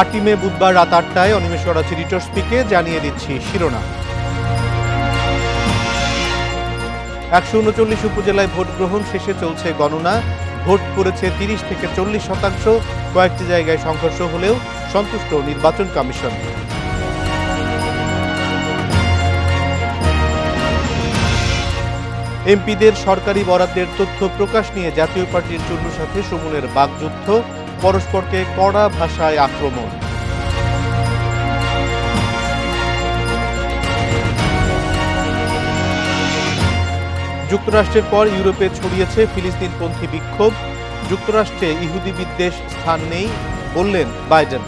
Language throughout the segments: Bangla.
8 মে বুধবার রাত 8টায় অনিমেষ করাচি রিটর্সপিকে জানিয়ে দিচ্ছি শিরোনাম। 139 উপজেলায় ভোট গ্রহণ শেষে চলছে গণনা। ভোট পড়েছে 30 থেকে 40%। কয়েকটি জায়গায় সংঘর্ষ হলেও সন্তুষ্ট নির্বাচন কমিশন। এমপিদের সরকারি বরাদ্দের তথ্য প্রকাশ নিয়ে জাতীয় পার্টির চুন্নুর সাথে সুমনের বাকযুদ্ধ, পরস্পরকে কড়া ভাষায় আক্রমণ। যুক্তরাষ্ট্রের পর ইউরোপে ছড়িয়েছে ফিলিস্তিনপন্থী বিক্ষোভ। যুক্তরাষ্ট্রে ইহুদি বিদ্বেষ স্থান নেই বললেন বাইডেন।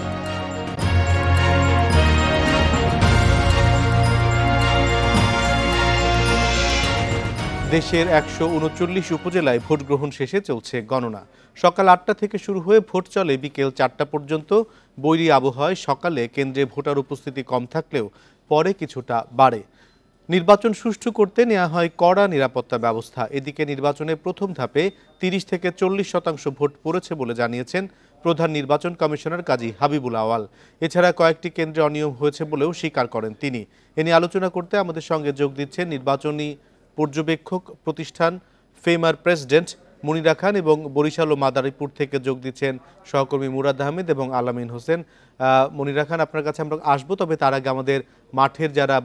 দেশের 139 উপজেলায় ভোট গ্রহণ শেষে চলছে গণনা। সকাল 8টা থেকে শুরু হয়ে ভোট চলে বিকেল 4টা পর্যন্ত। বৈরী আবহাওয়ায় সকালে কেন্দ্রে ভোটার উপস্থিতি কম থাকলেও পরে কিছুটা বাড়ে। নির্বাচন সুষ্ঠু করতে নেওয়া হয় কড়া নিরাপত্তা ব্যবস্থা। এদিকে নির্বাচনের প্রথম ধাপে 30 থেকে 40% ভোট পড়েছে বলে জানিয়েছেন প্রধান নির্বাচন কমিশনার কাজী হাবিবুল আওয়াল। এছাড়া কয়েকটি কেন্দ্রে অনিয়ম হয়েছে বলেও স্বীকার করেন তিনি। এ নিয়ে আলোচনা করতে আমাদের সঙ্গে যোগ দিচ্ছেন নির্বাচনী পর্যবেক্ষক প্রতিষ্ঠান ফেমার প্রেসিডেন্ট মনিরা খান এবং বরিশাল ও মাদারীপুর থেকে যোগ দিচ্ছেন সহকর্মী মুরাদ আহমেদ এবং আলামিন হোসেন। মনিরা খান, আপনার কাছে আমরা আসবো, তবে তার আগে আমাদের মাঠের যারা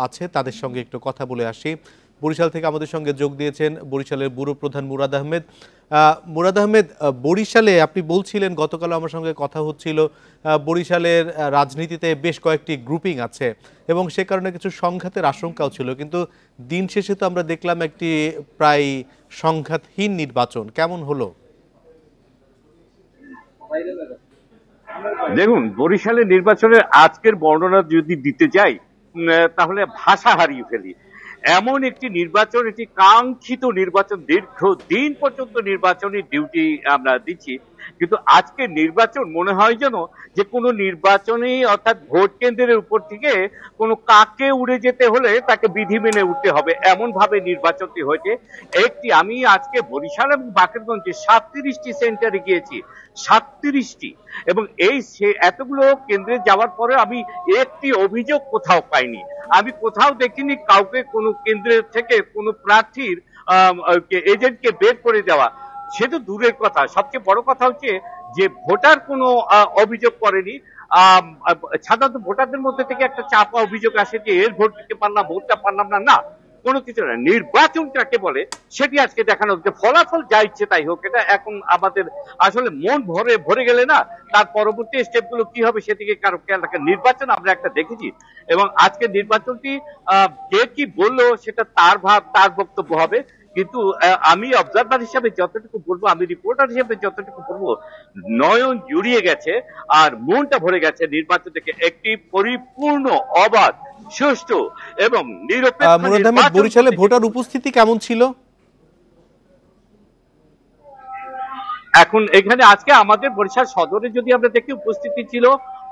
আছে তাদের সঙ্গে একটু কথা বলে আসি। বরিশাল থেকে আমাদের সঙ্গে যোগ দিয়েছেন বরিশালের ব্যুরো প্রধান মুরাদ আহমেদ। মুরাদ আহমেদ, বরিশালে আপনি বলছিলেন, গতকাল আমার সঙ্গে কথা হচ্ছিল, বরিশালের রাজনীতিতে বেশ কয়েকটি গ্রুপিং আছে এবং সে কারণে কিছু সংঘাতের আশঙ্কাও ছিল, কিন্তু দিন শেষে তো আমরা দেখলাম একটি প্রায় সংঘাতহীন নির্বাচন। কেমন হলো? দেখুন, বরিশালের নির্বাচনের আজকের বর্ণনা যদি দিতে যাই তাহলে ভাষা হারিয়ে ফেলি। এমন একটি নির্বাচন, একটি কাঙ্ক্ষিত নির্বাচন, দীর্ঘদিন পর্যন্ত নির্বাচনী ডিউটি আমরা দিচ্ছি, কিন্তু আজকের নির্বাচন মনে হয় যেন যে কোনো নির্বাচনী অর্থাৎ ভোট কেন্দ্রের উপর থেকে কোনো কাকে উড়ে যেতে হলে তাকে বিধি মেনে উঠতে হবে, এমন ভাবে নির্বাচনটি হয়েছে। আমি আজকে বরিশাল এবং বাকেরগঞ্জে 37টি সেন্টারে গিয়েছি, 37টি, এবং এতগুলো কেন্দ্রে যাওয়ার পরে আমি একটি অভিযোগ কোথাও পাইনি। আমি কোথাও দেখিনি কাউকে কোনো কেন্দ্রের থেকে কোনো প্রার্থীর এজেন্টকে বের করে দেওয়া। সে তো দূরের কথা, সবচেয়ে বড় কথা হচ্ছে যে ভোটার কোনো অভিযোগ করেনি। সাধারণত ভোটারদের মধ্যে থেকে একটা চাপা অভিযোগ আসে যে এর ভোট দিতে পারলাম, ভোটটা পারলাম না। না, কোনো কিছু না। নির্বাচনটাকে বলে সেটি আজকে দেখানো হচ্ছে। ফলাফল যা ইচ্ছে তাই হোক, এটা এখন আমাদের আসলে মন ভরে গেলে না, তার পরবর্তী স্টেপগুলো কি হবে সেদিকে কারো খেয়াল রাখে। নির্বাচন আমরা একটা দেখেছি এবং আজকে নির্বাচনটি কে কি বললো সেটা তার তার বক্তব্য হবে, কিন্তু আমি অবজারভার হিসাবে যতটুকু বলবো, আমি রিপোর্টার হিসেবে যতটুকু বলবো, নয়ন জুড়িয়ে গেছে আর মনটা ভরে গেছে নির্বাচন থেকে। একটি পরিপূর্ণ, অবাধ, সুষ্ঠু এবং নিরপেক্ষ নির্বাচন। বরিশালে ভোটার উপস্থিতি কেমন ছিল? এখন এখানে আজকে আমাদের বরিশাল সদরে যদি আমরা দেখি, উপস্থিতি ছিল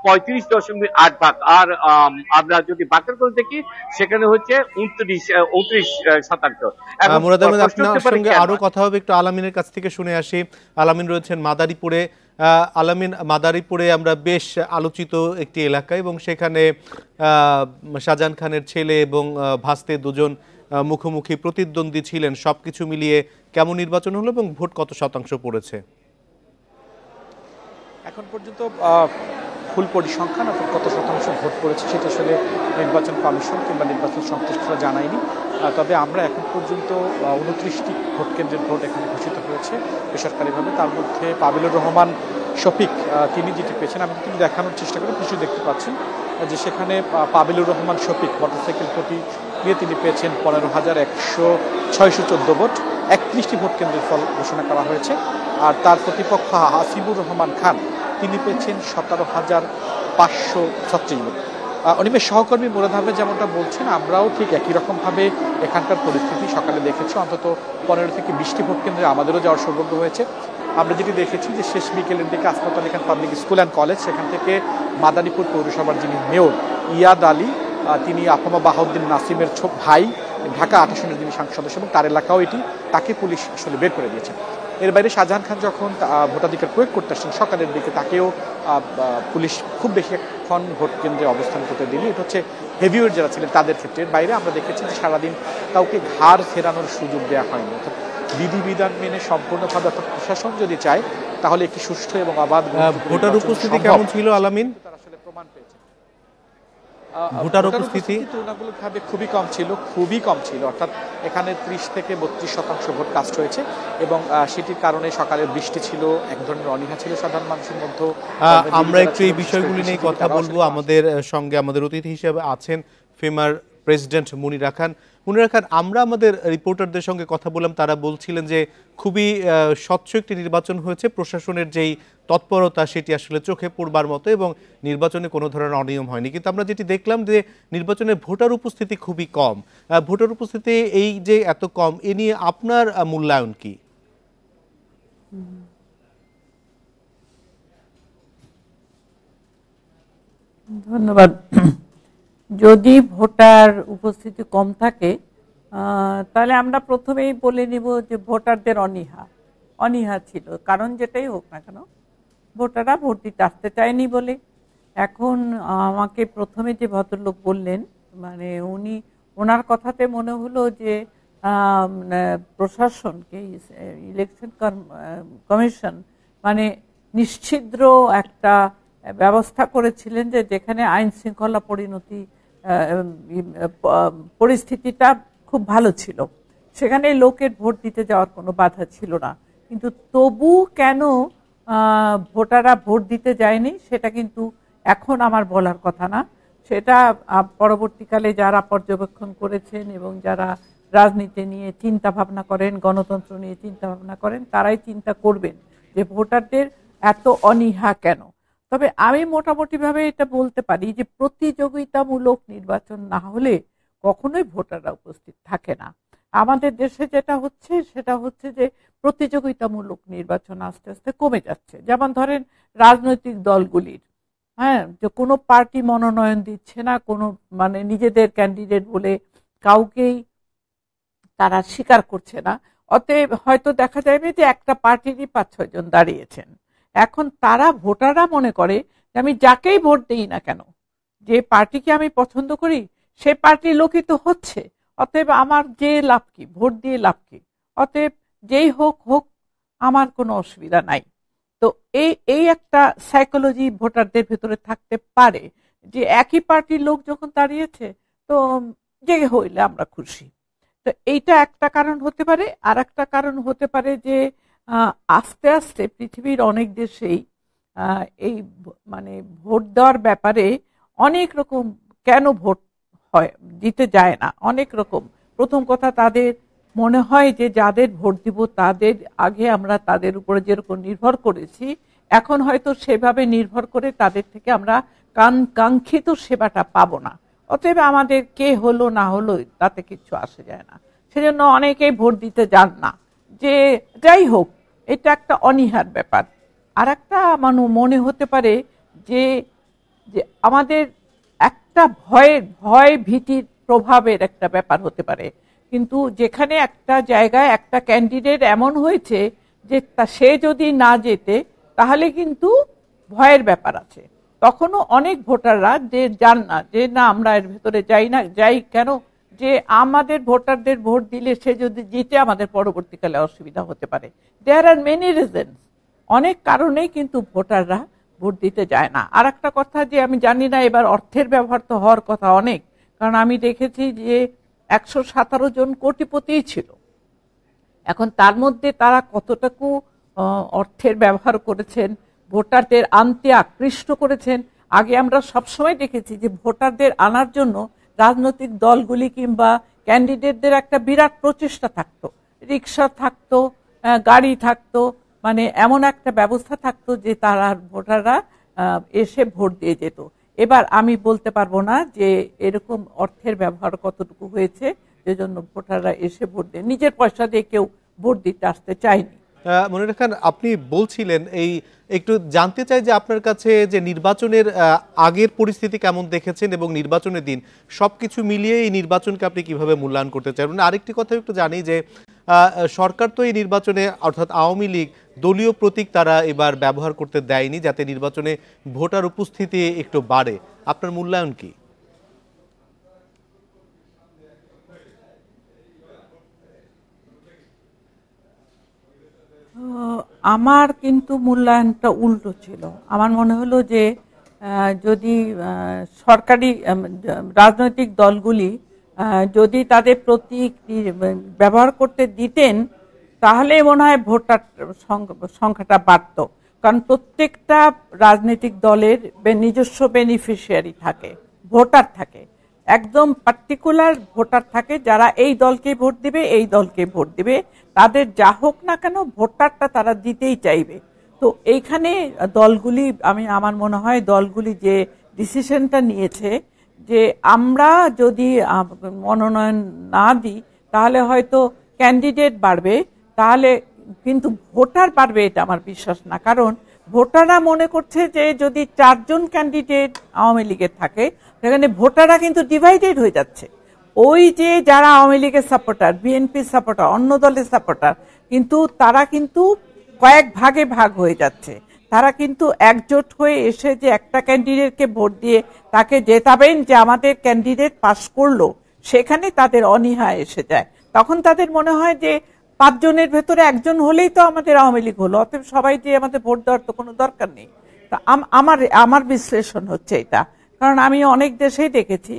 35.8%, আর আমরা যদি বাকেরগঞ্জ দেখি সেখানে হচ্ছে 29%। মুরাদ আহমেদ, আপনার সঙ্গে আরো কথা হবে, একটু আলামিনের কাছ থেকে শুনে আসি। আলামিন রয়েছেন মাদারীপুরে। আলামিন, মাদারীপুরে আমরা বেশ আলোচিত একটি এলাকা এবং সেখানে শাহজাহান খানের ছেলে এবং ভাস্তে দুজন মুখোমুখি প্রতিদ্বন্দ্বী ছিলেন। সবকিছু মিলিয়ে কেমন নির্বাচন হলো এবং ভোট কত শতাংশ পড়েছে? এখন পর্যন্ত ফুল পরিসংখ্যান অর্থাৎ কত শতাংশ ভোট পড়েছে সেটা আসলে নির্বাচন কমিশন কিংবা নির্বাচন সংশ্লিষ্টরা জানায়নি। তবে আমরা এখন পর্যন্ত 29টি ভোট কেন্দ্রের ভোট এখানে ঘোষিত হয়েছে বেসরকারিভাবে। তার মধ্যে পাবিলুর রহমান শফিক তিনি যেটি পেয়েছেন, আমি কিন্তু দেখানোর চেষ্টা করি, কিছু দেখতে পাচ্ছেন যে সেখানে পাবিলুর রহমান শফিক মোটরসাইকেল প্রতি নিয়ে তিনি পেয়েছেন 15,614 ভোট। 31টি ভোট কেন্দ্রের ফল ঘোষণা করা হয়েছে। আর তার প্রতিপক্ষ হাসিবুর রহমান খান তিনি পেয়েছেন 17,536 ভোট। অনিমেষ সহকর্মী মুরাদ আহমেদ যেমনটা বলছেন, আমরাও ঠিক একই রকমভাবে এখানকার পরিস্থিতি সকালে দেখেছি। অন্তত 15 থেকে 20টি ভোট কেন্দ্রে আমাদেরও যাওয়ার সৌভাগ্য হয়েছে। আমরা যেটি দেখেছি যে শেষ বিকেলের দিকে আসমাত Ali Khan public school and college, সেখান থেকে মাদারীপুর পৌরসভার যিনি মেয়র ইয়াদ আলী, তিনি আফামা বাহাউদ্দিন নাসিমের ভাই, ঢাকা 28 যিনি সাংসদ সদস্য এবং তার এলাকাও এটি, তাকে পুলিশ আসলে বের করে দিয়েছে। এর বাইরে শাহজাহান খান যখন ভোটাধিকার প্রয়োগ করতে আসছেন সকালের দিকে, তাকেও পুলিশ খুব বেশিক্ষণ ভোট কেন্দ্রে অবস্থান করতে দিলে। এটা হচ্ছে হেভিওয়েট যারা ছিলেন তাদের ক্ষেত্রে। এর বাইরে আমরা দেখেছি যে সারাদিন কাউকে ঘাড় ফেরানোর সুযোগ দেওয়া হয়নি। অর্থাৎ বিধিবিধান মেনে সম্পূর্ণভাবে, অর্থাৎ প্রশাসন যদি চায় তাহলে একটি সুষ্ঠু এবং অবাধ ভোটার উপস্থিতি কেমন ছিল আলামিন? তারা আসলে প্রমাণ পেয়েছে। ভোটার উপস্থিতি তুলনামূলকভাবে খুবই কম ছিল। অর্থাৎ এখানে 30 থেকে 32% ভোট কাস্ট হয়েছে এবং সেটির কারণে সকালে বৃষ্টি ছিল, এক ধরনের অনীহা ছিল সাধারণ মানুষের মধ্যে। আমরা একটু এই বিষয়গুলি নিয়ে কথা বলবো। আমাদের সঙ্গে আমাদের অতিথি হিসেবে আছেন ফেমার প্রেসিডেন্ট মুনিরা খান। আমরা আমাদের রিপোর্টারদের সঙ্গে কথা বললাম, তারা বলছিলেন যে খুবই স্বচ্ছ একটি নির্বাচন হয়েছে, প্রশাসনের যেই তৎপরতা সেটি আসলে চোখে পড়বার মতো এবং নির্বাচনে কোনো ধরনের অনিয়ম হয়নি। কিন্তু আমরা যেটি দেখলাম যে নির্বাচনে ভোটার উপস্থিতি খুবই কম। ভোটার উপস্থিতি এই যে এত কম, এ নিয়ে আপনার মূল্যায়ন কি? ধন্যবাদ। যদি ভোটার উপস্থিতি কম থাকে তাহলে আমরা প্রথমেই বলে নিব যে ভোটারদের অনীহা ছিল। কারণ যেটাই হোক না কেন ভোটাররা ভোট দিতে আসতে চায়নি বলে। এখন আমাকে প্রথমে যে ভদ্রলোক বললেন, মানে ওনার কথাতে মনে হলো যে প্রশাসনকে, ইলেকশন কমিশন মানে নিশ্ছিদ্র একটা ব্যবস্থা করেছিলেন যে যেখানে আইন শৃঙ্খলা পরিস্থিতিটা খুব ভালো ছিল, সেখানে লোকের ভোট দিতে যাওয়ার কোনো বাধা ছিল না। কিন্তু তবু কেন ভোটাররা ভোট দিতে যায়নি সেটা কিন্তু এখন আমার বলার কথা না। সেটা পরবর্তীকালে যারা পর্যবেক্ষণ করেছেন এবং যারা রাজনীতি নিয়ে চিন্তা ভাবনা করেন, গণতন্ত্র নিয়ে চিন্তা ভাবনা করেন, তারাই চিন্তা করবেন যে ভোটারদের এত অনীহা কেন। তবে আমি মোটামুটিভাবে এটা বলতে পারি যে প্রতিযোগিতামূলক নির্বাচন না হলে কখনোই ভোটাররা উপস্থিত থাকে না। আমাদের দেশে যেটা হচ্ছে সেটা হচ্ছে যে প্রতিযোগিতামূলক নির্বাচন আস্তে আস্তে কমে যাচ্ছে। যেমন ধরেন রাজনৈতিক দলগুলির, যে কোনো পার্টি মনোনয়ন দিচ্ছে না, কোনো মানে নিজেদের ক্যান্ডিডেট বলে কাউকেই তারা স্বীকার করছে না। অতএব হয়তো দেখা যাবে যে একটা পার্টিরই 5-6 জন দাঁড়িয়েছেন। এখন ভোটাররা মনে করে যে আমি যাকেই ভোট দিই না কেন, যে পার্টিকে আমি পছন্দ করি সে পার্টির লোকই তো হচ্ছে, অতএব আমার যে লাভ কি, ভোট দিয়ে লাভ কি, অতএব যেই হোক আমার কোনো অসুবিধা নাই। তো এই একটা সাইকোলজি ভোটারদের ভেতরে থাকতে পারে যে একই পার্টির লোক যখন দাঁড়িয়েছে তো যে হইলে আমরা খুশি। তো এইটা একটা কারণ হতে পারে। আর একটা কারণ হতে পারে যে আস্তে আস্তে পৃথিবীর অনেক দেশেই এই মানে ভোট দেওয়ার ব্যাপারে অনেক রকম কেন ভোট দিতে যায় না, অনেক রকম। প্রথম কথা, তাদের মনে হয় যে যাদের ভোট দিব তাদের আগে আমরা তাদের উপরে যেরকম নির্ভর করেছি, এখন হয়তো সেভাবে নির্ভর করে তাদের থেকে আমরা কাঙ্ক্ষিত সেবাটা পাবো না। অতএব আমাদের কে হলো না হলো তাতে কিছু আসে যায় না, সেজন্য অনেকেই ভোট দিতে যান না। যে যাই হোক, এটা একটা অনীহার ব্যাপার। আর একটা মনে হতে পারে যে আমাদের একটা ভয় ভীতির প্রভাবের একটা ব্যাপার হতে পারে। কিন্তু যেখানে একটা জায়গায় একটা ক্যান্ডিডেট এমন হয়েছে যে সে যদি না যেতে তাহলে কিন্তু ভয়ের ব্যাপার আছে, তখনও অনেক ভোটাররা যে যান না, যে না আমরা এর ভেতরে যাই কেন, যে আমাদের ভোটারদের ভোট দিলে সে যদি জিতে আমাদের পরবর্তীকালে অসুবিধা হতে পারে। দেয়ার আর মেনি রিজনস, অনেক কারণেই কিন্তু ভোটাররা ভোট দিতে যায় না। আর একটা কথা, যে আমি জানি না এবার অর্থের ব্যবহার তো হওয়ার কথা অনেক, কারণ আমি দেখেছি যে 117 জন কোটিপতিই ছিল। এখন তার মধ্যে তারা কতটুকু অর্থের ব্যবহার করেছেন, ভোটারদের আনতে আকৃষ্ট করেছেন। আগে আমরা সবসময় দেখেছি যে ভোটারদের আনার জন্য রাজনৈতিক দলগুলি কিংবা ক্যান্ডিডেটদের একটা বিরাট প্রচেষ্টা থাকতো, রিক্সা থাকতো, গাড়ি থাকতো, মানে এমন একটা ব্যবস্থা থাকতো যে তারা ভোটাররা এসে ভোট দিয়ে যেত। এবার আমি বলতে পারবো না যে এরকম অর্থের ব্যবহার কতটুকু হয়েছে যে জন্য ভোটাররা এসে ভোট দেয়, নিজের পয়সা দিয়ে কেউ ভোট দিতে আসতে চায়নি। মনিরা খান, আপনি বলছিলেন, একটু জানতে চাই যে আপনার কাছে যে নির্বাচনের আগের পরিস্থিতি কেমন দেখেছেন এবং নির্বাচনের দিন সবকিছু মিলিয়ে এই নির্বাচনকে আপনি কিভাবে মূল্যায়ন করতে চান। আরেকটি কথা একটু জানি যে সরকার তো এই নির্বাচনে অর্থাৎ আওয়ামী লীগ দলীয় প্রতীক তারা এবার ব্যবহার করতে দেয়নি যাতে নির্বাচনে ভোটার উপস্থিতি একটু বাড়ে। আপনার মূল্যায়ন কি? আমার কিন্তু মূল্যায়নটা উল্টো ছিল। আমার মনে হলো যে যদি সরকারি রাজনৈতিক দলগুলি যদি তাদের প্রতীক ব্যবহার করতে দিতেন তাহলে মনে হয় ভোটার সংখ্যাটা বাড়ত। কারণ প্রত্যেকটা রাজনৈতিক দলের নিজস্ব বেনিফিশিয়ারি থাকে, ভোটার থাকে, একদম পার্টিকুলার ভোটার থাকে যারা এই দলকে ভোট দিবে, এই দলকে ভোট দিবে, তাদের যা হোক না কেন ভোটারটা তারা দিতেই চাইবে। তো এইখানে দলগুলি আমার মনে হয় দলগুলি যে ডিসিশনটা নিয়েছে যে আমরা যদি মনোনয়ন না দিই তাহলে হয়তো ক্যান্ডিডেট বাড়বে, তাহলে কিন্তু ভোটার বাড়বে এটা আমার বিশ্বাস না। কারণ ভোটাররা মনে করছে যে যদি 4 জন ক্যান্ডিডেট আওয়ামী লীগের থাকে সেখানে ভোটাররা কিন্তু ডিভাইডেড হয়ে যাচ্ছে। ওই যে যারা আওয়ামী লীগের সাপোর্টার, বিএনপির সাপোর্টার, অন্য দলের সাপোর্টার, কিন্তু তারা কিন্তু কয়েক ভাগে ভাগ হয়ে যাচ্ছে। তারা কিন্তু একজোট হয়ে এসে যে একটা ক্যান্ডিডেটকে ভোট দিয়ে তাকে জেতাবেন যে আমাদের ক্যান্ডিডেট পাস করলো, সেখানে তাদের অনীহা এসে যায়। তখন তাদের মনে হয় যে 5 জনের ভেতরে 1 জন হলেই তো আমাদের আওয়ামী লীগ হলো, অতএব সবাই যে আমাদের ভোট দেওয়ার তো কোনো দরকার নেই। তা আমার বিশ্লেষণ হচ্ছে এটা। কারণ আমি অনেক দেশেই দেখেছি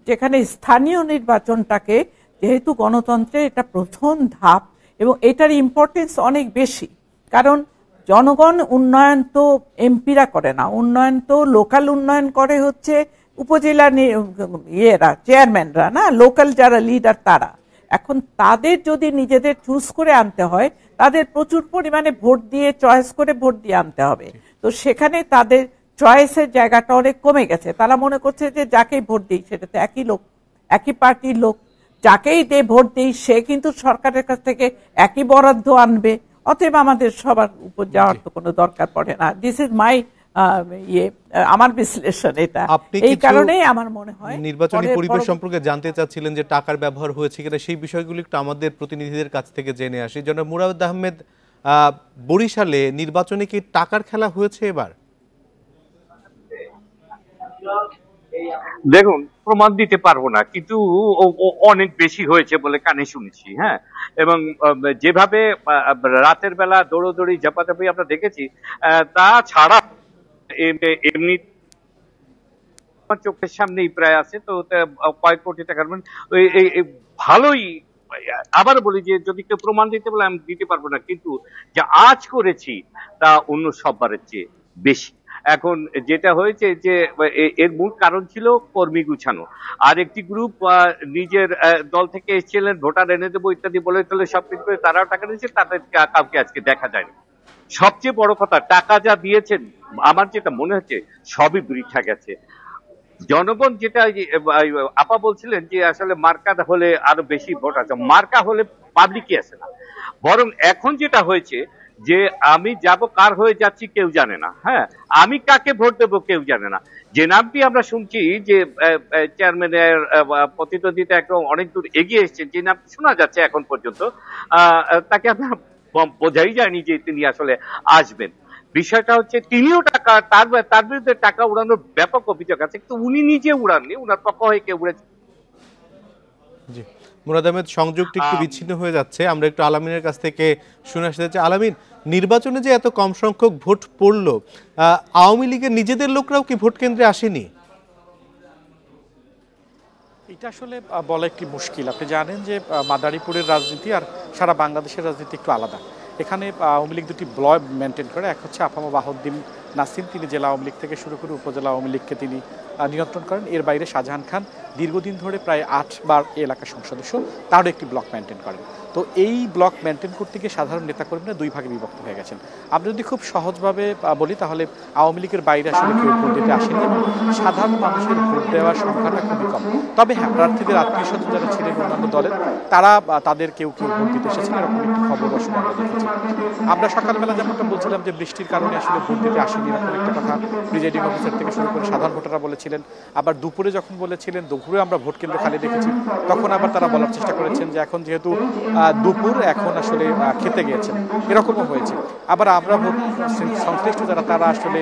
যেখানে স্থানীয় নির্বাচনটাকে, যেহেতু গণতন্ত্রের এটা প্রথম ধাপ এবং এটার ইম্পর্টেন্স অনেক বেশি, কারণ জনগণ উন্নয়ন তো এমপিরা করে না, উন্নয়ন তো লোকাল উন্নয়ন করে হচ্ছে উপজেলা চেয়ারম্যানরা, না লোকাল যারা লিডার তারা। এখন তাদের যদি নিজেদের চুজ করে আনতে হয় তাদের প্রচুর পরিমাণে ভোট দিয়ে চয়েস করে ভোট দিয়ে আনতে হবে। তো সেখানে তাদের চয়েসের জায়গাটা অনেক কমে গেছে। তারা মনে করছে যে যাকেই ভোট দিই সেটা তো একই লোক, একই পার্টির লোক, যাকেই দিয়ে ভোট দিই সে কিন্তু সরকারের কাছ থেকে একই বরাদ্দ আনবে, অতএব আমাদের সবার উপর যাওয়ার তো কোনো দরকার পড়ে না। দিস ইজ মাই আমার বিশ্লেষণ এটা। এই কারণেই আমার মনে হয় নির্বাচনী পরিবেশ সম্পর্কে জানতে চাচ্ছিলেন যে টাকার ব্যবহার হয়েছে কিনা, সেই বিষয়গুলো একটু আমাদের প্রতিনিধিদের কাছ থেকে জেনে আসি। জনাব মুরাদ আহমেদ, বরিশালে নির্বাচনে কি টাকার খেলা হয়েছে এবার? দেখুন, প্রমাণ দিতে পারবো না, কিন্তু অনেক বেশি হয়েছে বলে কানে শুনেছি। হ্যাঁ, এবং যেভাবে রাতের বেলা দৌড়োদৌড়ি ঝাপাঝাপি আমরা দেখেছি, তা ছাড়া এমনি চোখের সামনেই প্রায় আছে, তো কয়েক কোটি টাকার ভালোই। আবার বলি যে যদি কেউ প্রমাণ দিতে বলে আমি দিতে পারবো না, কিন্তু যা আজ করেছি তা অন্য সববারের চেয়ে বেশি। এখন যেটা হয়েছে যে এর মূল কারণ ছিল কর্মী গুছানো, আর একটি গ্রুপ নিজের দল থেকে এসেছিলেন ভোটার এনে দেবো ইত্যাদি বলে চলে সব কিছু করে তারাও টাকা দিয়েছে, তাদের কাউকে আজকে দেখা যায়নি। সবচেয়ে বড় কথা, টাকা যা দিয়েছেন আমার যেটা মনে হচ্ছে সবই বৃথা গেছে। জনগণ যেটা আপা বলছিলেন যে আসলে মার্কা হলে আরো বেশি ভোট আছে, মার্কা হলে পাবলিকই আসে না, বরং এখন যেটা হয়েছে যে আমি যাব কার হয়ে যাচ্ছি কেউ জানে না। হ্যাঁ, আমি কাকে ভোট দেবো কেউ জানে না। যে নামটি আমরা শুনছি যে চেয়ারম্যানের প্রতিদ্বন্দ্বিতা একদম অনেক দূর এগিয়ে এসেছেন, যে নামটি শোনা যাচ্ছে এখন পর্যন্ত, তাকে আমরা বোঝাই যায়নি যে তিনি আসলে আসবেন। বিষয়টা হচ্ছে তিনিও টাকা তার বিরুদ্ধে টাকা উড়ানোর ব্যাপক অভিযোগ আছে, কিন্তু উনি নিজে উড়াননি, উনার পক্ষ হয়ে কেউ উড়েছে। জি, মুরাদ আহমেদ, সংযোগটি একটু বিচ্ছিন্ন হয়ে যাচ্ছে, আমরা একটু আলামিনের কাছ থেকে শুনে আসতে চাই। আলামিন, নির্বাচনে যে এত কম সংখ্যক ভোট পড়লো, আওয়ামী লীগের নিজেদের লোকরাও কি ভোট কেন্দ্রে আসেনি? এটা আসলে বলা একটি মুশকিল। আপনি জানেন যে মাদারীপুরের রাজনীতি আর সারা বাংলাদেশের রাজনীতি একটু আলাদা। এখানে আওয়ামী লীগ দুটি ব্লক মেনটেন করে, এক হচ্ছে আফামা বাহাউদ্দিন নাসিম, তিনি জেলা আওয়ামী লীগ থেকে শুরু করে উপজেলা আওয়ামী লীগকে তিনি নিয়ন্ত্রণ করেন। এর বাইরে শাহজাহান খান দীর্ঘদিন ধরে প্রায় 8 বার এলাকার সদস্য, তারও একটি ব্লক মেনটেন করেন। তো এই ব্লক মেনটেন করতে গিয়ে সাধারণ নেতাকর্মীরা 2 ভাগে বিভক্ত হয়ে গেছেন। আমরা যদি খুব সহজভাবে বলি তাহলে আওয়ামী লীগের বাইরে আসলে কেউ ভোট দিতে আসেনি এবং সাধারণ মানুষের ভোট দেওয়ার সংখ্যাটা খুবই কম। তবে হ্যাঁ, প্রার্থীদের আত্মীয় স্বজন যারা ছিলেন অন্যান্য দলের, তারা তাদের কেউ ভোট দিতে এসেছেন, এরকম একটি খবর আসলে আমরা দেখেছি। আমরা সকালবেলা যেমনটা বলছিলাম যে বৃষ্টির কারণে আসলে ভোট দিতে আসেনি, এরকম একটা কথা প্রিজাইডিং অফিসার থেকে শুরু করে সাধারণ ভোটাররা বলেছিলেন। আবার দুপুরে যখন বলেছিলেন দুপুরে আমরা ভোট কেন্দ্র খালি দেখেছি, তখন আবার তারা বলার চেষ্টা করেছেন যে এখন যেহেতু দুপুর, এখন আসলে খেতে গিয়েছেন, এরকমও হয়েছে। আবার আমরা ভোট সংশ্লিষ্ট যারা তারা আসলে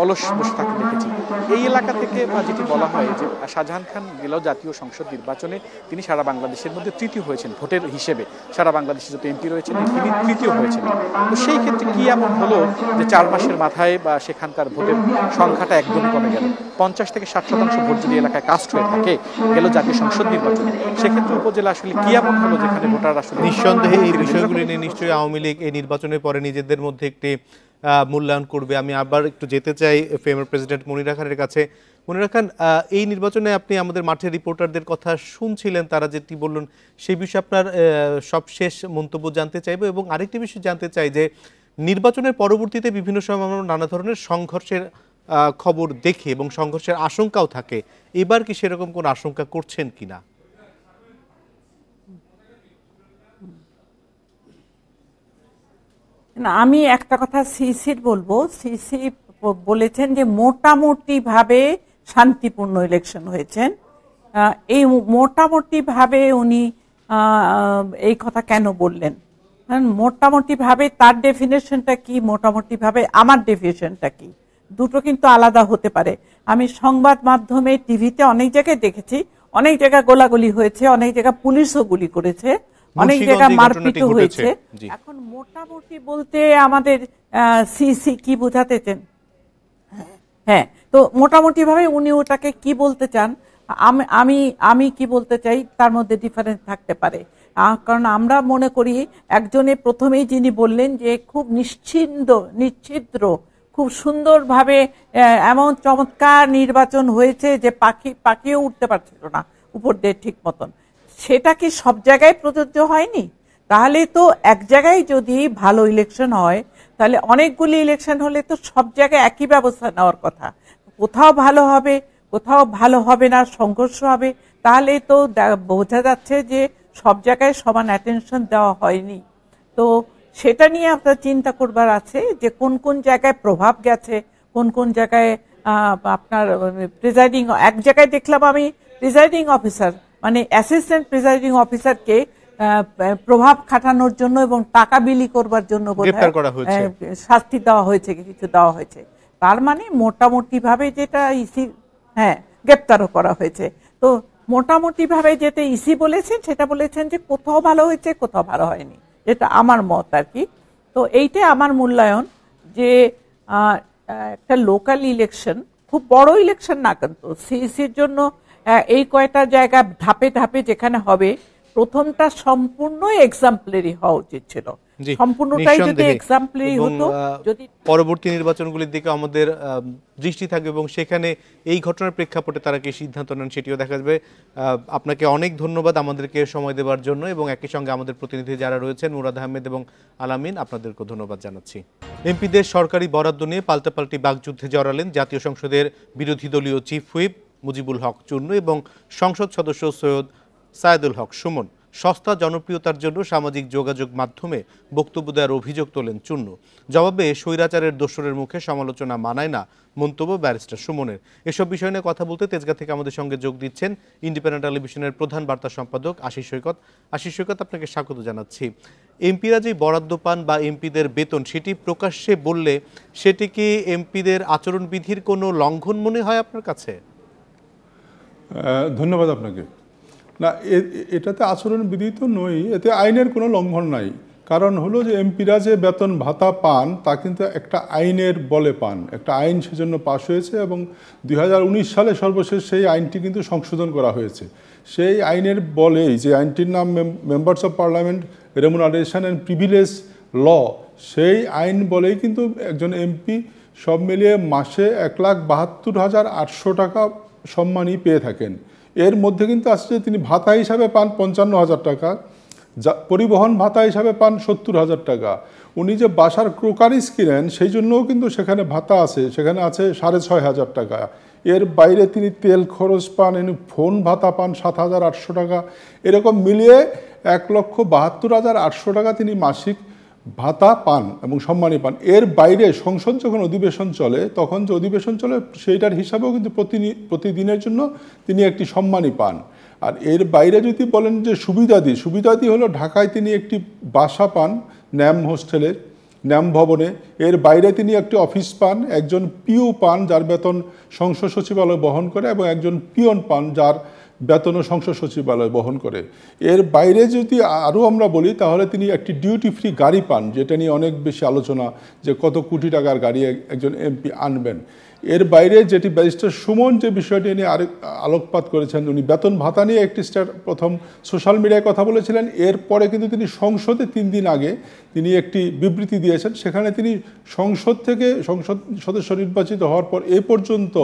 অলস বসে থাকতে দেখেছি। এই এলাকা থেকে যেটি বলা হয় যে শাহজাহান খান গেলেও জাতীয় সংসদ নির্বাচনে তিনি সারা বাংলাদেশের মধ্যে তৃতীয় হয়েছেন ভোটের হিসেবে, সারা বাংলাদেশে যত এমপি রয়েছেন তিনি তৃতীয় হয়েছেন। তো সেই ক্ষেত্রে কি এমন হলো যে 4 মাসের মাথায় বা সেখানকার ভোটের সংখ্যাটা একদম কমে গেল? 50 থেকে 60% ভোট যদি এলাকায় কাস্ট হয়ে থাকে গেল জাতীয় সংসদ নির্বাচনে, সেক্ষেত্রে উপজেলা আসলে কি এমন হলো যেখানে ভোটার আসলে নিঃসন্দেহে এই বিষয়গুলি নিয়ে নিশ্চয়ই আওয়ামী লীগ এই নির্বাচনের পরে নিজেদের মধ্যে একটি মূল্যায়ন করবে। আমি আবার একটু যেতে চাই ফেমার প্রেসিডেন্ট মনিরা খানের কাছে। মনিরা খান, এই নির্বাচনে আপনি আমাদের মাঠের রিপোর্টারদের কথা শুনছিলেন, তারা যেটি বললেন সেই বিষয়ে আপনার সবশেষ মন্তব্য জানতে চাইবো। এবং আরেকটি বিষয় জানতে চাই যে নির্বাচনের পরবর্তীতে বিভিন্ন সময় আমরা নানা ধরনের সংঘর্ষের খবর দেখি এবং সংঘর্ষের আশঙ্কাও থাকে, এবার কি সেরকম কোন আশঙ্কা করছেন কিনা? না, আমি একটা কথা সিসির বলবো। সিসি বলেছেন যে মোটামুটি ভাবে শান্তিপূর্ণ ইলেকশন হয়েছেন। এই মোটামুটি ভাবে উনি এই কথা কেন বললেন? মোটামুটি ভাবে তার ডেফিনেশনটা কি, মোটামুটি ভাবে আমার ডেফিনেশনটা কি, দুটো কিন্তু আলাদা হতে পারে। আমি সংবাদ মাধ্যমে টিভিতে অনেক জায়গায় দেখেছি, অনেক জায়গায় গোলাগুলি হয়েছে, অনেক জায়গায় পুলিশও গুলি করেছে, অনেক জায়গায় মারপিটও হয়েছে। এখন মোটামুটি বলতে আমাদের সিসি কি বোঝাতে চান? হ্যাঁ, তো মোটামুটি ভাবে উনি ওটাকে কি বলতে চান, আমি কি বলতে চাই, তার মধ্যে ডিফারেন্স থাকতে পারে। কারণ আমরা মনে করি একজনে প্রথমেই যিনি বললেন যে খুব নিশ্চিদ্র খুব সুন্দরভাবে এমন চমৎকার নির্বাচন হয়েছে যে পাখিও উঠতে পারছিল না উপর দিয়ে ঠিক মতন, সেটা কি সব জায়গায় প্রযোজ্য হয়নি? তাহলে তো এক জায়গায় যদি ভালো ইলেকশন হয়, তাহলে অনেকগুলি ইলেকশন হলে তো সব জায়গায় একই ব্যবস্থা নেওয়ার কথা। কোথাও ভালো হবে, কোথাও ভালো হবে না, সংঘর্ষ হবে। তাহলে তো বোঝা যাচ্ছে যে সব জায়গায় সমান অ্যাটেনশন দেওয়া হয়নি। তো সেটা নিয়ে আপনার চিন্তা করবার আছে যে কোন কোন জায়গায় প্রভাব গেছে, কোন কোন জায়গায় আপনার প্রিজাইডিং, এক জায়গায় দেখলাম আমি প্রিজাইডিং অফিসার মানে অ্যাসিস্ট্যান্ট প্রিজাইডিং অফিসারকে প্রভাব খাটানোর জন্য এবং টাকা বিলি করবার জন্য শাস্তি দেওয়া হয়েছে, কিছু দেওয়া হয়েছে। তার মানে মোটামুটি ভাবে যেটা ইসি, হ্যাঁ, গ্রেপ্তারও করা হয়েছে। তো মোটামুটি ভাবে যেটা ইসি বলেছেন সেটা বলেছেন যে কোথাও ভালো হয়েছে, কোথাও ভালো হয়নি, যেটা আমার মত আর কি। তো এইটা আমার মূল্যায়ন যে একটা লোকাল ইলেকশন, খুব বড় ইলেকশন না কিন্তু সিইসির জন্য এই কয়টা জায়গা ধাপে ধাপে যেখানে হবে, প্রথমটা সম্পূর্ণ এক্সাম্পলারি হওয়া উচিত ছিল। সম্পূর্ণটাই যদি এক্সাম্পলারি হতো, যদি পরবর্তী নির্বাচনগুলির দিকে আমাদের দৃষ্টি থাকবে এবং সেখানে এই ঘটনার প্রেক্ষাপটে তারা কি সিদ্ধান্ত নেন সেটিও দেখা যাবে। আপনাকে অনেক ধন্যবাদ আমাদেরকে সময় দেওয়ার জন্য, এবং একই সঙ্গে আমাদের প্রতিনিধি যারা রয়েছেন মুরাদ আহমেদ এবং আলামিন, আপনাদেরকে ধন্যবাদ জানাচ্ছি। এমপিদের সরকারি বরাদ্দ নিয়ে পাল্টাপাল্টি বাকযুদ্ধে জড়ালেন জাতীয় সংসদের বিরোধী দলীয় চিফ হুইপ মুজিবুল হক চুন্নু এবং সংসদ সদস্য সৈয়দ সায়েদুল হক সুমন। সস্তা জনপ্রিয়তার জন্য সামাজিক যোগাযোগ মাধ্যমে বক্তব্য দেওয়ার অভিযোগ তোলেন চুন্নু। জবাবে স্বৈরাচারের দোসরের মুখে সমালোচনা মানায় না মন্তব্য ব্যারিস্টার সুমনের। এসব বিষয় নিয়ে কথা বলতে তেজগাঁ থেকে আমাদের সঙ্গে যোগ দিচ্ছেন ইন্ডিপেন্ডেন্ট টেলিভিশনের প্রধান বার্তা সম্পাদক আশিস সৈকত। আশিস সৈকত, আপনাকে স্বাগত জানাচ্ছি। এমপিরা যে বরাদ্দ পান বা এমপিদের বেতন সেটি প্রকাশ্যে বললে সেটি কি এমপিদের আচরণবিধির কোনো লঙ্ঘন মনে হয় আপনার কাছে? ধন্যবাদ আপনাকে। না, এটাতে আচরণবিধি তো নয়, এতে আইনের কোনো লঙ্ঘন নাই। কারণ হলো যে এমপিরা যে বেতন ভাতা পান তা কিন্তু একটা আইনের বলে পান, একটা আইন সেজন্য পাশ হয়েছে এবং 2019 সালে সর্বশেষ সেই আইনটি কিন্তু সংশোধন করা হয়েছে। সেই আইনের বলেই, যে আইনটির নাম members of parliament remuneration and privilege law, সেই আইন বলেই কিন্তু একজন এমপি সব মিলিয়ে মাসে 1,72,800 টাকা সম্মানই পেয়ে থাকেন। এর মধ্যে কিন্তু আসছে তিনি ভাতা হিসাবে পান 55,000 টাকা, পরিবহন ভাতা হিসাবে পান 70,000 টাকা। উনি যে বাসার ক্রোকারিজ কিনেন সেই জন্যও কিন্তু সেখানে ভাতা আছে, সেখানে আছে 6,500 টাকা। এর বাইরে তিনি তেল খরচ পান, ফোন ভাতা পান 7,800 টাকা। এরকম মিলিয়ে 1,72,800 টাকা তিনি মাসিক ভাতা পান এবং সম্মানী পান। এর বাইরে সংসদ যখন অধিবেশন চলে তখন যে অধিবেশন চলে সেইটার হিসাবেও কিন্তু প্রতিদিনের জন্য তিনি একটি সম্মানী পান। আর এর বাইরে যদি বলেন যে সুবিধাদি হলো ঢাকায় তিনি একটি বাসা পান ন্যাম হোস্টেলে, ন্যাম ভবনে। এর বাইরে তিনি একটি অফিস পান, একজন পিও পান যার বেতন সংসদ সচিবালয় বহন করে, এবং একজন পিয়ন পান যার বেতনও সংসদ সচিবালয় বহন করে। এর বাইরে যদি আরও আমরা বলি তাহলে তিনি একটি ডিউটি ফ্রি গাড়ি পান, যেটা নিয়ে অনেক বেশি আলোচনা যে কত কোটি টাকার গাড়ি একজন এমপি আনবেন। এর বাইরে যেটি ব্যারিস্টার সুমন যে বিষয়টি নিয়ে আরেক আলোকপাত করেছেন, উনি বেতন ভাতা নিয়ে একটি প্রথম সোশ্যাল মিডিয়ায় কথা বলেছিলেন। এরপরে কিন্তু তিনি সংসদে 3 দিন আগে তিনি একটি বিবৃতি দিয়েছেন, সেখানে তিনি সংসদ সদস্য নির্বাচিত হওয়ার পর এ পর্যন্ত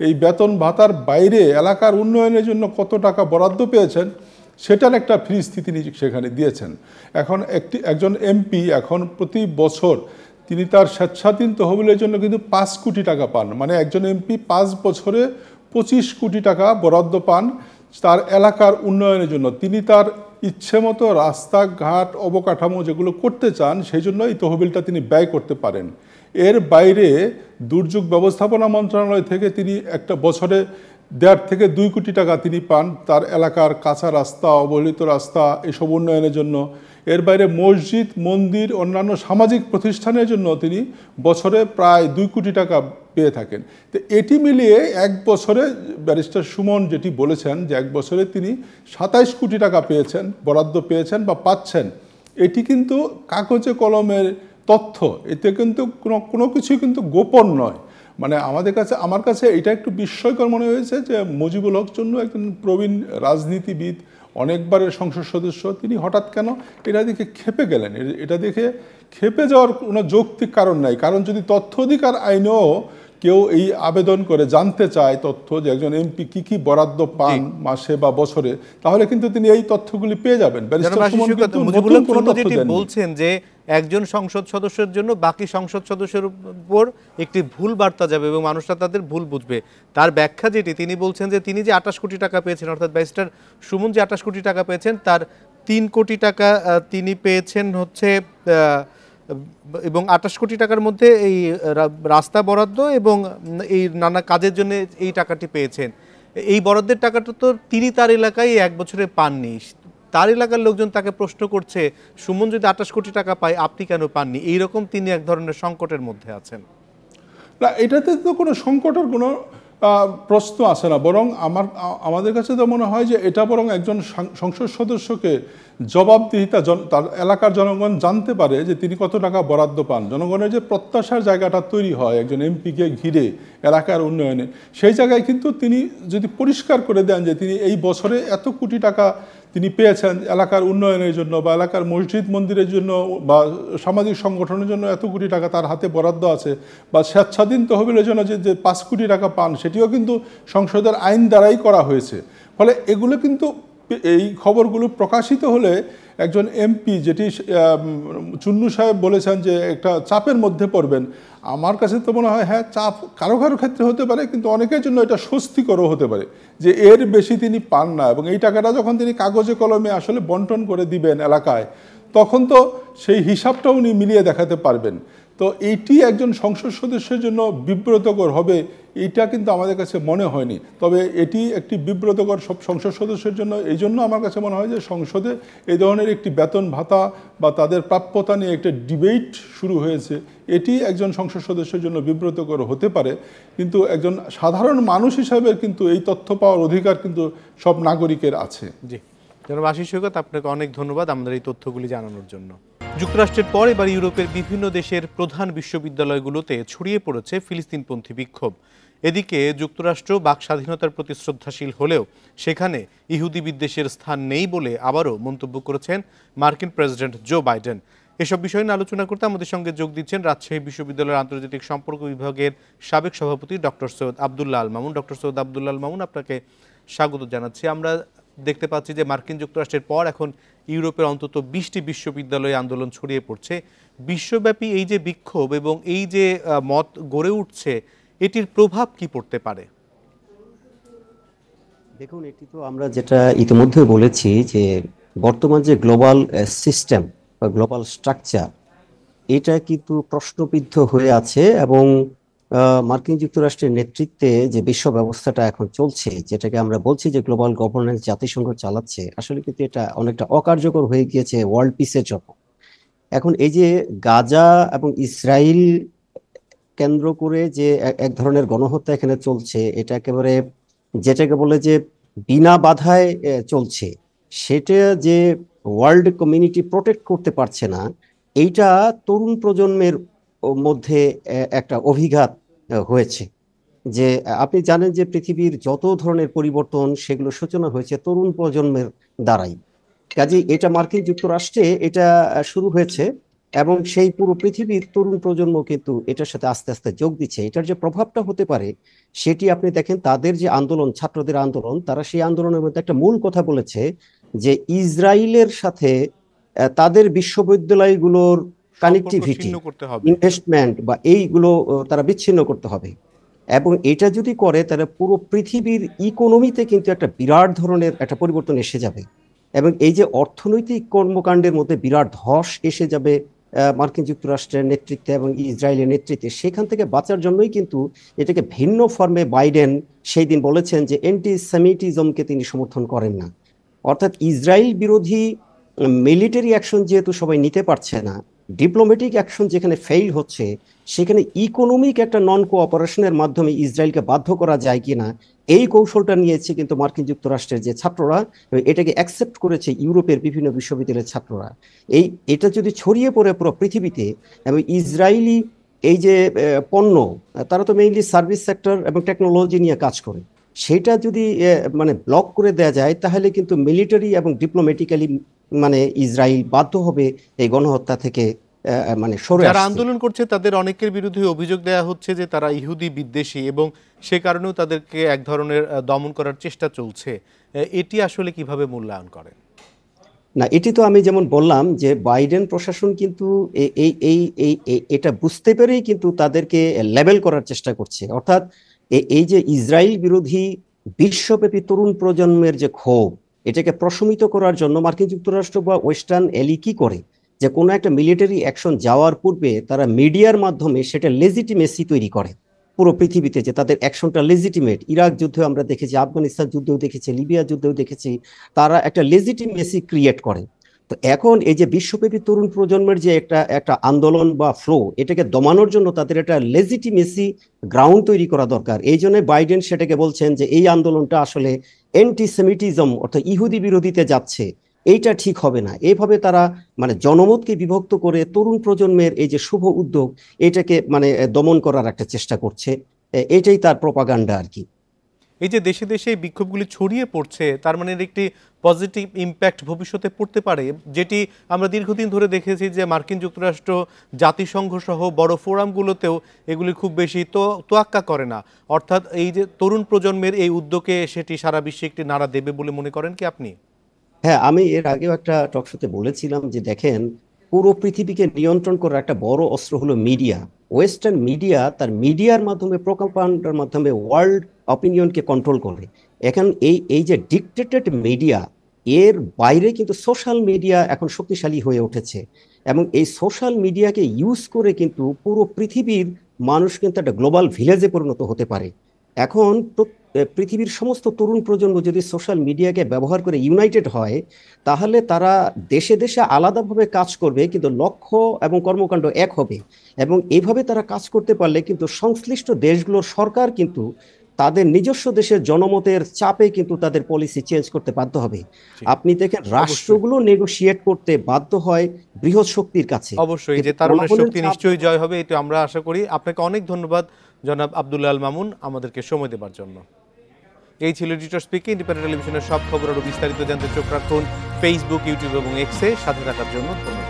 এই বেতন ভাতার বাইরে এলাকার উন্নয়নের জন্য কত টাকা বরাদ্দ পেয়েছেন সেটার একটা ফিরিস্তি তিনি সেখানে দিয়েছেন। এখন একজন এমপি এখন প্রতি বছর তিনি তার স্বেচ্ছাধীন তহবিলের জন্য কিন্তু 5 কোটি টাকা পান। মানে একজন এমপি 5 বছরে 25 কোটি টাকা বরাদ্দ পান তার এলাকার উন্নয়নের জন্য। তিনি তার ইচ্ছে মতো রাস্তাঘাট অবকাঠামো যেগুলো করতে চান সেই জন্য এই তহবিলটা তিনি ব্যয় করতে পারেন। এর বাইরে দুর্যোগ ব্যবস্থাপনা মন্ত্রণালয় থেকে তিনি একটা বছরে 1.5 থেকে 2 কোটি টাকা তিনি পান তার এলাকার কাঁচা রাস্তা, অবহেলিত রাস্তা এসব উন্নয়নের জন্য। এর বাইরে মসজিদ, মন্দির, অন্যান্য সামাজিক প্রতিষ্ঠানের জন্য তিনি বছরে প্রায় 2 কোটি টাকা পেয়ে থাকেন। তো এটি মিলিয়ে এক বছরে ব্যারিস্টার সুমন যেটি বলেছেন যে এক বছরে তিনি 27 কোটি টাকা পেয়েছেন, বরাদ্দ পেয়েছেন বা পাচ্ছেন, এটি কিন্তু কাগজে কলমের তথ্য, এতে কিন্তু কোনো কিছুই কিন্তু গোপন নয়। মানে আমার কাছে এটা একটু বিস্ময়কর মনে হয়েছে যে মুজিবুল হক চন্নু একজন প্রবীণ রাজনীতিবিদ, অনেকবারের সংসদ সদস্য, তিনি হঠাৎ কেন এটা দেখে ক্ষেপে গেলেন। এটা দেখে ক্ষেপে যাওয়ার কোনো যৌক্তিক কারণ নাই। কারণ যদি তথ্য অধিকার আইনেও কেউ এই আবেদন করে জানতে চায় তথ্য যে একজন এমপি কি বরাদ্দ পান মাসে বা বছরে, তাহলে কিন্তু তিনি এই তথ্যগুলি পেয়ে যাবেন। বলছেন যে একজন সংসদ সদস্যের জন্য বাকি সংসদ সদস্যের উপর একটি ভুল বার্তা যাবে এবং মানুষরা তাদের ভুল বুঝবে। তার ব্যাখ্যা যেটি তিনি বলছেন যে তিনি যে 28 কোটি টাকা পেয়েছেন, অর্থাৎ ব্যারিস্টার সুমন যে 28 কোটি টাকা পেয়েছেন তার 3 কোটি টাকা তিনি পেয়েছেন হচ্ছে এবং 28 কোটি টাকার মধ্যে এই রাস্তা বরাদ্দ এবং এই নানা কাজের জন্য এই টাকাটি পেয়েছেন। এই বরাদ্দের টাকাটা তো তিনি তার এলাকায় 1 বছরে পাননি। তার এলাকার লোকজন তাকে প্রশ্ন করছে, সুমন যদি 28 কোটি টাকা পায় আপনি কেন পাননি? এইরকম তিনি এক ধরনের সংকটের মধ্যে আছেন। না, এটাতে তো কোনো সংকটের কোনো প্রশ্ন আসে না, বরং আমাদের কাছে তো মনে হয় যে এটা বরং একজন সংসদ সদস্যকে জবাবদিহিতা, তার এলাকার জনগণ জানতে পারে যে তিনি কত টাকা বরাদ্দ পান। জনগণের যে প্রত্যাশার জায়গাটা তৈরি হয় একজন এমপিকে ঘিরে এলাকার উন্নয়নে, সেই জায়গায় কিন্তু তিনি যদি পরিষ্কার করে দেন যে তিনি এই বছরে এত কোটি টাকা তিনি পেয়েছেন এলাকার উন্নয়নের জন্য বা এলাকার মসজিদ মন্দিরের জন্য বা সামাজিক সংগঠনের জন্য এত কোটি টাকা তার হাতে বরাদ্দ আছে, বা স্বেচ্ছাধীন তহবিলের জন্য যে 5 কোটি টাকা পান সেটিও কিন্তু সংসদের আইন দ্বারাই করা হয়েছে। ফলে এগুলো কিন্তু এই খবরগুলো প্রকাশিত হলে একজন এমপি, যেটি চুন্নু সাহেব বলেছেন যে একটা চাপের মধ্যে পড়বেন, আমার কাছে তো মনে হয় হ্যাঁ চাপ কারো কারো ক্ষেত্রে হতে পারে, কিন্তু অনেকের জন্য এটা স্বস্তিকরও হতে পারে যে এর বেশি তিনি পান না, এবং এই টাকাটা যখন তিনি কাগজে কলমে আসলে বন্টন করে দিবেন এলাকায়, তখন তো সেই হিসাবটাও উনি মিলিয়ে দেখাতে পারবেন। তো এইটি একজন সংসদ সদস্যের জন্য বিব্রতকর হবে এইটা কিন্তু আমাদের কাছে মনে হয়নি। তবে এটি একটি বিব্রতকর সব সংসদ সদস্যের জন্য। এই জন্য আমার কাছে মনে হয় যে সংসদে এই ধরনের একটি বেতন ভাতা বা তাদের প্রাপ্যতা নিয়ে একটা ডিবেট শুরু হয়েছে, এটি একজন সংসদ সদস্যের জন্য বিব্রতকর হতে পারে, কিন্তু একজন সাধারণ মানুষ হিসাবে কিন্তু এই তথ্য পাওয়ার অধিকার কিন্তু সব নাগরিকের আছে। জি, জনাব আশিস সৈকত, আপনাকে অনেক ধন্যবাদ আমাদের এই তথ্যগুলি জানানোর জন্য। যুক্তরাষ্ট্রের পর এবার ইউরোপের বিভিন্ন দেশের প্রধান বিশ্ববিদ্যালয়গুলোতে ছড়িয়ে পড়েছে ফিলিস্তিনপন্থী বিক্ষোভ। এদিকে যুক্তরাষ্ট্র বাক স্বাধীনতার প্রতি শ্রদ্ধাশীল হলেও সেখানে ইহুদি বিদ্বেষের স্থান নেই বলে আবারও মন্তব্য করেছেন মার্কিন প্রেসিডেন্ট জো বাইডেন। এসব বিষয় নিয়ে আলোচনা করতে আমাদের সঙ্গে যোগ দিচ্ছেন রাজশাহী বিশ্ববিদ্যালয়ের আন্তর্জাতিক সম্পর্ক বিভাগের সাবেক সভাপতি ডক্টর সৈয়দ আবদুল্লাহ আল মামুন। ডক্টর সৈয়দ আবদুল্লাহ আল মামুন, আপনাকে স্বাগত জানাচ্ছি। আমরা দেখতে পাচ্ছি যে মার্কিন যুক্তরাষ্ট্রের পর এখন ইউরোপের অন্তত 20টি বিশ্ববিদ্যালয়ে আন্দোলন ছড়িয়ে পড়ছে। বিশ্বব্যাপী এই যে বিক্ষোভ এবং এই যে মত গড়ে উঠছে, এটির প্রভাব কি পড়তে পারে? দেখুন, এটি তো আমরা যেটা ইতিমধ্যে বলেছি যে বর্তমান যে গ্লোবাল সিস্টেম বা গ্লোবাল স্ট্রাকচার, এটা কিন্তু প্রশ্নবিদ্ধ হয়ে আছে এবং মার্কিন যুক্তরাষ্ট্রের নেতৃত্বে যে বিশ্ব ব্যবস্থাটা এখন চলছে, যেটাকে আমরা বলছি যে গ্লোবাল গভর্নেন্স জাতিসংঘ চালাচ্ছে, আসলে কিন্তু এটা অনেকটা অকার্যকর হয়ে গিয়েছে ওয়ার্ল্ড পিসের জন্য। এখন এই যে গাজা এবং ইসরায়েল কেন্দ্র করে যে এক ধরনের গণহত্যা এখানে চলছে, এটা একেবারে যেটাকে বলে যে বিনা বাধায় চলছে, সেটা যে ওয়ার্ল্ড কমিউনিটি প্রোটেক্ট করতে পারছে না, এইটা তরুণ প্রজন্মের মধ্যে একটা অভিঘাত হয়েছে। যে আপনি জানেন যে পৃথিবীর যত ধরনের পরিবর্তন সেগুলো সূচনা হয়েছে তরুণ প্রজন্মের দ্বারাই। কাজেই এটা মার্কিন যুক্তরাষ্ট্রে এটা শুরু হয়েছে এবং সেই পুরো পৃথিবীর তরুণ প্রজন্ম কিন্তু এটার সাথে আস্তে আস্তে যোগ দিচ্ছে। এটার যে প্রভাবটা হতে পারে সেটি আপনি দেখেন, তাদের যে আন্দোলন, ছাত্রদের আন্দোলন, তারা সেই আন্দোলনের মধ্যে একটা মূল কথা বলেছে যে ইসরায়েলের সাথে তাদের বিশ্ববিদ্যালয়গুলোর কানেক্টিভিটি, ইনভেস্টমেন্ট বা এইগুলো তারা বিচ্ছিন্ন করতে হবে। এবং এটা যদি করে তাহলে পুরো পৃথিবীর ইকোনমিতে কিন্তু একটা বিরাট ধরনের একটা পরিবর্তন এসে যাবে এবং এই যে অর্থনৈতিক কর্মকাণ্ডের মধ্যে বিরাট ধস এসে যাবে মার্কিন যুক্তরাষ্ট্রের নেতৃত্বে এবং ইসরায়েলের নেতৃত্বে। সেখান থেকে বাঁচার জন্যই কিন্তু এটাকে ভিন্ন ফর্মে বাইডেন সেই দিন বলেছেন যে অ্যান্টিসেমিটিজমকে তিনি সমর্থন করেন না। অর্থাৎ ইসরায়েল বিরোধী মিলিটারি অ্যাকশন যেহেতু সবাই নিতে পারছে না, ডিপ্লোম্যাটিক অ্যাকশন যেখানে ফেইল হচ্ছে, সেখানে ইকোনমিক একটা নন কোঅপারেশনের মাধ্যমে ইসরায়েলকে বাধ্য করা যায় কিনা, এই কৌশলটা নিয়েছে কিন্তু মার্কিন যুক্তরাষ্ট্রের যে ছাত্ররা, এটাকে অ্যাকসেপ্ট করেছে ইউরোপের বিভিন্ন বিশ্ববিদ্যালয়ের ছাত্ররা। এটা যদি ছড়িয়ে পড়ে পুরো পৃথিবীতে এবং ইসরায়েলি এই যে পণ্য, তারা তো মেইনলি সার্ভিস সেক্টর এবং টেকনোলজি নিয়ে কাজ করে, সেটা যদি মানে ব্লক করে দেওয়া যায় তাহলে কিন্তু মিলিটারি এবং ডিপ্লোম্যাটিক্যালি মানে ইসরায়েল বাধ্য হবে এই গণহত্যা থেকে মানে সরে আসতে। যারা আন্দোলন করছে তাদের অনেকের বিরুদ্ধে অভিযোগ দেওয়া হচ্ছে যে তারা ইহুদি বিদ্বেষী এবং সে কারণেও তাদেরকে এক ধরনের দমন করার চেষ্টা চলছে। এটি আসলে কিভাবে মূল্যায়ন করেন? না, এটি তো আমি যেমন বললাম যে বাইডেন প্রশাসন কিন্তু এটা বুঝতে পেরেই কিন্তু তাদেরকে লেবেল করার চেষ্টা করছে। অর্থাৎ এই যে ইসরায়েল বিরোধী বিশ্বব্যাপী তরুণ প্রজন্মের যে ক্ষোভ, এটাকে প্রশমিত করার জন্য মার্কিন যুক্তরাষ্ট্র বা ওয়েস্টার্ন এলি কি করে যে কোনো একটা মিলিটারি অ্যাকশন যাওয়ার পূর্বে তারা মিডিয়ার মাধ্যমে সেটা লেজিটিমেসি তৈরি করে পুরো পৃথিবীতে, যে তাদের অ্যাকশনটা লেজিটিমেট। ইরাক যুদ্ধে আমরা দেখেছি, আফগানিস্তান যুদ্ধেও দেখেছি, লিবিয়া যুদ্ধেও দেখেছি, তারা একটা লেজিটিমেসি ক্রিয়েট করে। তো এখন এই যে বিশ্বব্যাপী তরুণ প্রজন্মের যে একটা আন্দোলন বা ফ্লো, এটাকে দমানোর জন্য তাদের একটা লেজিটিমেসি গ্রাউন্ড তৈরি করা দরকার। এই জন্য বাইডেন সেটাকে বলছেন যে এই আন্দোলনটা আসলে অ্যান্টিসেমিটিজম অর্থাৎ ইহুদি বিরোধীতে যাচ্ছে, এইটা ঠিক হবে না। এইভাবে তারা মানে জনমতকে বিভক্ত করে তরুণ প্রজন্মের এই যে শুভ উদ্যোগ, এটাকে মানে দমন করার একটা চেষ্টা করছে। এটাই তার প্রপাগান্ডা আর কি। এই যে দেশে দেশে বিক্ষোভগুলি ছড়িয়ে পড়ছে, তার মানে একটি পজিটিভ ইম্প্যাক্ট ভবিষ্যতে পড়তে পারে, যেটি আমরা দীর্ঘদিন ধরে দেখেছি যে মার্কিন যুক্তরাষ্ট্র জাতিসংঘ সহ বড় ফোরামগুলোতেও এগুলি খুব বেশি তোয়াক্কা করে না। অর্থাৎ এই যে তরুণ প্রজন্মের এই উদ্যোগে সেটি সারা বিশ্বে একটি নাড়া দেবে বলে মনে করেন কি আপনি? হ্যাঁ, আমি এর আগেও একটা টকশোতে বলেছিলাম যে দেখেন, পুরো পৃথিবীকে নিয়ন্ত্রণ করার একটা বড় অস্ত্র হলো মিডিয়া। ওয়েস্টার্ন মিডিয়া তার মিডিয়ার মাধ্যমে, প্রোপাগান্ডার মাধ্যমে ওয়ার্ল্ড অপিনিয়নকে কন্ট্রোল করে। এখন এই যে ডিক্টেটেড মিডিয়া, এর বাইরে কিন্তু সোশ্যাল মিডিয়া এখন শক্তিশালী হয়ে উঠেছে এবং এই সোশ্যাল মিডিয়াকে ইউজ করে কিন্তু পুরো পৃথিবীর মানুষ কিন্তু একটা গ্লোবাল ভিলেজে পরিণত হতে পারে। এখন পৃথিবীর সমস্ত তরুণ প্রজন্ম যদি সোশ্যাল মিডিয়াকে ব্যবহার করে ইউনাইটেড হয়, তাহলে তারা দেশে দেশে আলাদাভাবে কাজ করবে কিন্তু লক্ষ্য এবং কর্মকাণ্ড এক হবে। এবং এইভাবে তারা কাজ করতে পারলে কিন্তু সংশ্লিষ্ট দেশগুলোর সরকার কিন্তু তাদের নিজস্ব দেশের জনমতের চাপে কিন্তু তাদের পলিসি চেঞ্জ করতে বাধ্য হবে। আপনি দেখেন রাষ্ট্রগুলো নেগোশিয়েট করতে বাধ্য হয় বৃহৎ শক্তির কাছে। অবশ্যই যে তারুণ্যের শক্তি নিশ্চয়ই জয় হবে, এটা আমরা আশা করি। আপনাকে অনেক ধন্যবাদ জনাব আব্দুল্লাহ আল মামুন আমাদেরকে সময় দেবার জন্য। এই ছিল এডিটর স্পিকে। ইন্ডিপেন্ডেন্ট টেলিভিশনের সব খবর আরও বিস্তারিত জানতে চোখ রাখুন ফেসবুক, ইউটিউব এবং এক্সে। সাথে থাকার জন্য ধন্যবাদ।